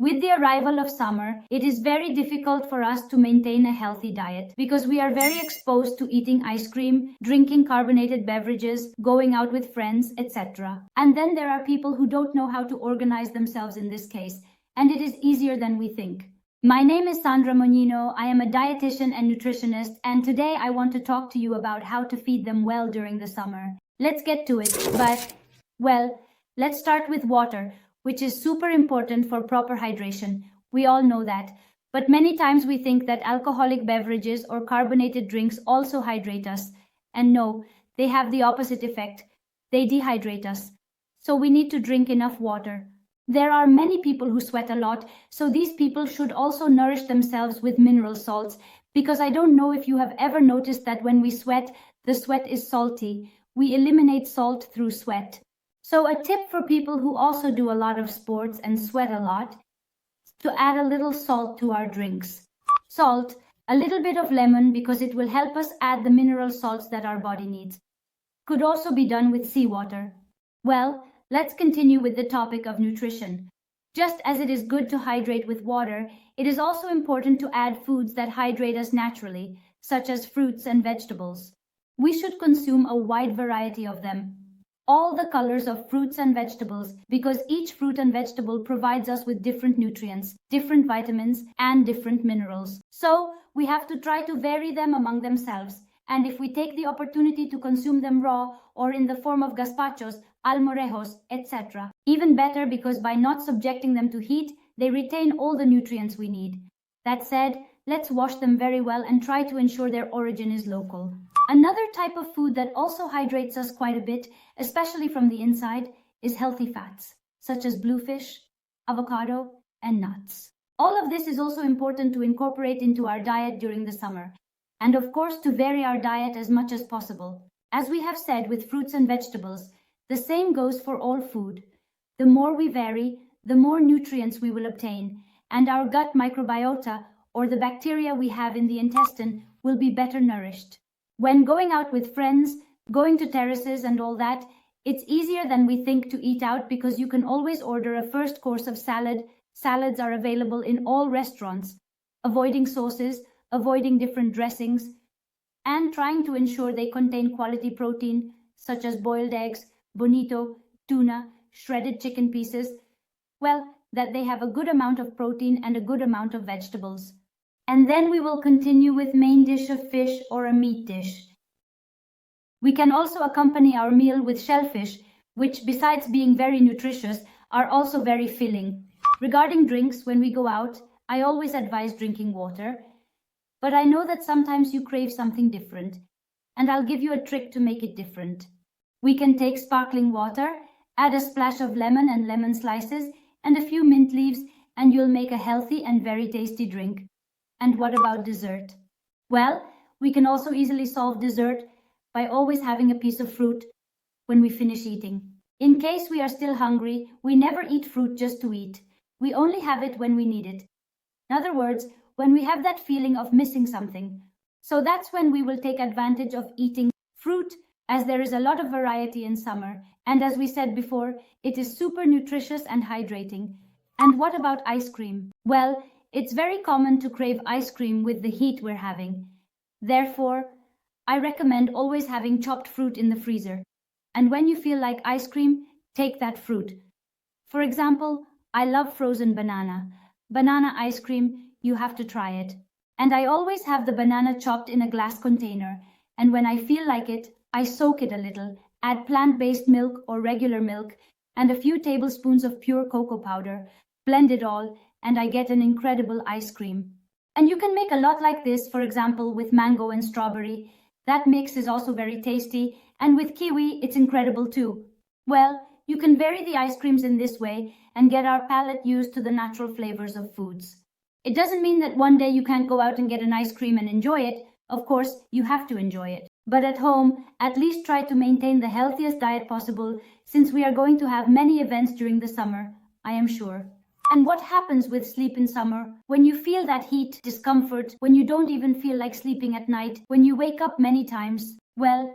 With the arrival of summer, it is very difficult for us to maintain a healthy diet because we are very exposed to eating ice cream, drinking carbonated beverages, going out with friends, etc. And then there are people who don't know how to organize themselves in this case, and it is easier than we think. My name is Sandra Moñino. I am a dietitian and nutritionist, and today I want to talk to you about how to feed them well during the summer. Let's get to it, let's start with water, which is super important for proper hydration. We all know that. But many times we think that alcoholic beverages or carbonated drinks also hydrate us. And no, they have the opposite effect. They dehydrate us. So we need to drink enough water. There are many people who sweat a lot, so these people should also nourish themselves with mineral salts, because I don't know if you have ever noticed that when we sweat, the sweat is salty. We eliminate salt through sweat. So a tip for people who also do a lot of sports and sweat a lot, to add a little salt to our drinks. Salt, a little bit of lemon because it will help us add the mineral salts that our body needs. Could also be done with seawater. Well, let's continue with the topic of nutrition. Just as it is good to hydrate with water, it is also important to add foods that hydrate us naturally, such as fruits and vegetables. We should consume a wide variety of them. All the colors of fruits and vegetables, because each fruit and vegetable provides us with different nutrients, different vitamins, and different minerals. So, we have to try to vary them among themselves. And if we take the opportunity to consume them raw or in the form of gazpachos, almorejos, etc., even better, because by not subjecting them to heat, they retain all the nutrients we need. That said, let's wash them very well and try to ensure their origin is local. Another type of food that also hydrates us quite a bit, especially from the inside, is healthy fats, such as bluefish, avocado, and nuts. All of this is also important to incorporate into our diet during the summer, and of course to vary our diet as much as possible. As we have said with fruits and vegetables, the same goes for all food. The more we vary, the more nutrients we will obtain, and our gut microbiota, or the bacteria we have in the intestine, will be better nourished. When going out with friends, going to terraces and all that, it's easier than we think to eat out because you can always order a first course of salad. Salads are available in all restaurants. Avoiding sauces, avoiding different dressings, and trying to ensure they contain quality protein, such as boiled eggs, bonito, tuna, shredded chicken pieces. That they have a good amount of protein and a good amount of vegetables. And then we will continue with main dish of fish or a meat dish. We can also accompany our meal with shellfish, which besides being very nutritious, are also very filling. Regarding drinks, when we go out, I always advise drinking water, but I know that sometimes you crave something different, and I'll give you a trick to make it different. We can take sparkling water, add a splash of lemon and lemon slices, and a few mint leaves, and you'll make a healthy and very tasty drink. And what about dessert? Well, we can also easily solve dessert by always having a piece of fruit when we finish eating. In case we are still hungry, we never eat fruit just to eat. We only have it when we need it. In other words, when we have that feeling of missing something. So that's when we will take advantage of eating fruit, as there is a lot of variety in summer. And as we said before, it is super nutritious and hydrating. And what about ice cream? Well, it's very common to crave ice cream with the heat we're having. Therefore, I recommend always having chopped fruit in the freezer. And when you feel like ice cream, take that fruit. For example, I love frozen banana. Banana ice cream, you have to try it. And I always have the banana chopped in a glass container. And when I feel like it, I soak it a little, add plant-based milk or regular milk, and a few tablespoons of pure cocoa powder, blend it all, and I get an incredible ice cream. And you can make a lot like this, for example, with mango and strawberry. That mix is also very tasty, and with kiwi, it's incredible too. Well, you can vary the ice creams in this way and get our palate used to the natural flavors of foods. It doesn't mean that one day you can't go out and get an ice cream and enjoy it. Of course, you have to enjoy it. But at home, at least try to maintain the healthiest diet possible, since we are going to have many events during the summer, I am sure. And what happens with sleep in summer? When you feel that heat, discomfort, when you don't even feel like sleeping at night, when you wake up many times, well,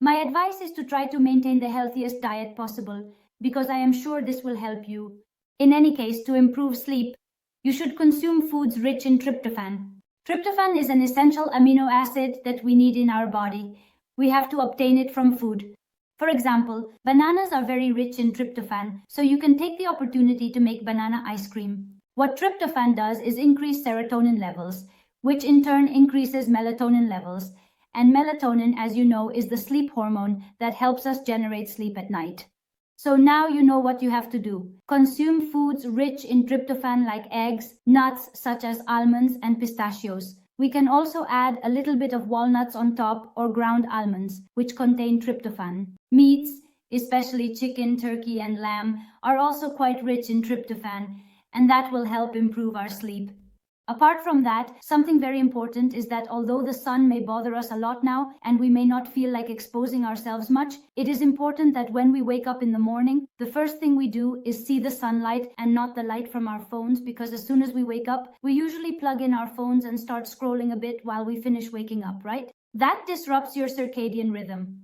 my advice is to try to maintain the healthiest diet possible, because I am sure this will help you. In any case, to improve sleep, You should consume foods rich in tryptophan. Tryptophan is an essential amino acid that we need in our body. We have to obtain it from food. For example, bananas are very rich in tryptophan, so you can take the opportunity to make banana ice cream. What tryptophan does is increase serotonin levels, which in turn increases melatonin levels. And melatonin, as you know, is the sleep hormone that helps us generate sleep at night. So now you know what you have to do. Consume foods rich in tryptophan like eggs, nuts such as almonds and pistachios. We can also add a little bit of walnuts on top or ground almonds, which contain tryptophan. Meats, especially chicken, turkey, and lamb, are also quite rich in tryptophan, and that will help improve our sleep. Apart from that, something very important is that although the sun may bother us a lot now and we may not feel like exposing ourselves much, it is important that when we wake up in the morning, the first thing we do is see the sunlight and not the light from our phones, because as soon as we wake up, we usually plug in our phones and start scrolling a bit while we finish waking up, right? That disrupts your circadian rhythm.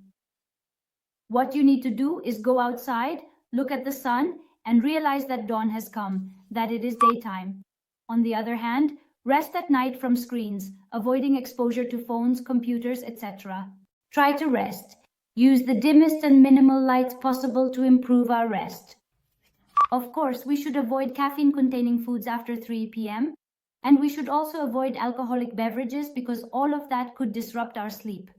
What you need to do is go outside, look at the sun, and realize that dawn has come, that it is daytime. On the other hand, rest at night from screens, avoiding exposure to phones, computers, etc. Try to rest. Use the dimmest and minimal lights possible to improve our rest. Of course, we should avoid caffeine-containing foods after 3 p.m. And we should also avoid alcoholic beverages because all of that could disrupt our sleep.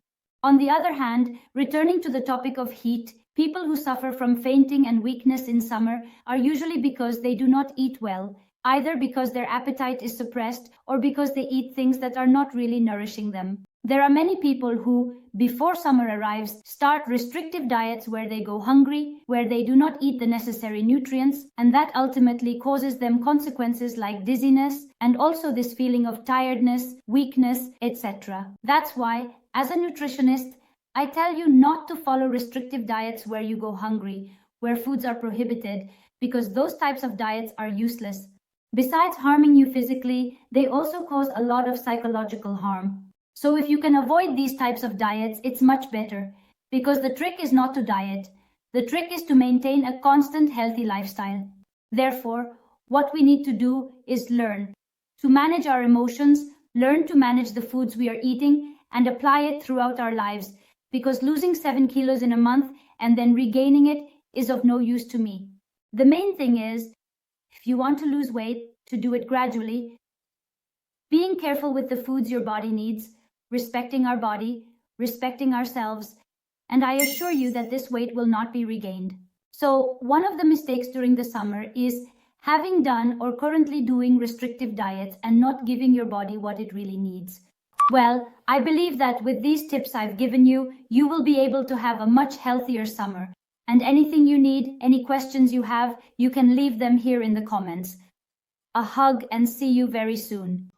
On the other hand, returning to the topic of heat, people who suffer from fainting and weakness in summer are usually because they do not eat well, either because their appetite is suppressed or because they eat things that are not really nourishing them. There are many people who, before summer arrives, start restrictive diets where they go hungry, where they do not eat the necessary nutrients, and that ultimately causes them consequences like dizziness and also this feeling of tiredness, weakness, etc. That's why, as a nutritionist, I tell you not to follow restrictive diets where you go hungry, where foods are prohibited, because those types of diets are useless. Besides harming you physically, they also cause a lot of psychological harm. So if you can avoid these types of diets, it's much better. Because the trick is not to diet. The trick is to maintain a constant healthy lifestyle. Therefore, what we need to do is learn to manage our emotions, learn to manage the foods we are eating, and apply it throughout our lives. Because losing 7 kilos in a month and then regaining it is of no use to me. The main thing is, if you want to lose weight, to do it gradually, being careful with the foods your body needs, respecting our body, respecting ourselves, and I assure you that this weight will not be regained. So, one of the mistakes during the summer is having done or currently doing restrictive diets and not giving your body what it really needs. Well, I believe that with these tips I've given you, you will be able to have a much healthier summer. And anything you need, any questions you have, you can leave them here in the comments. A hug and see you very soon.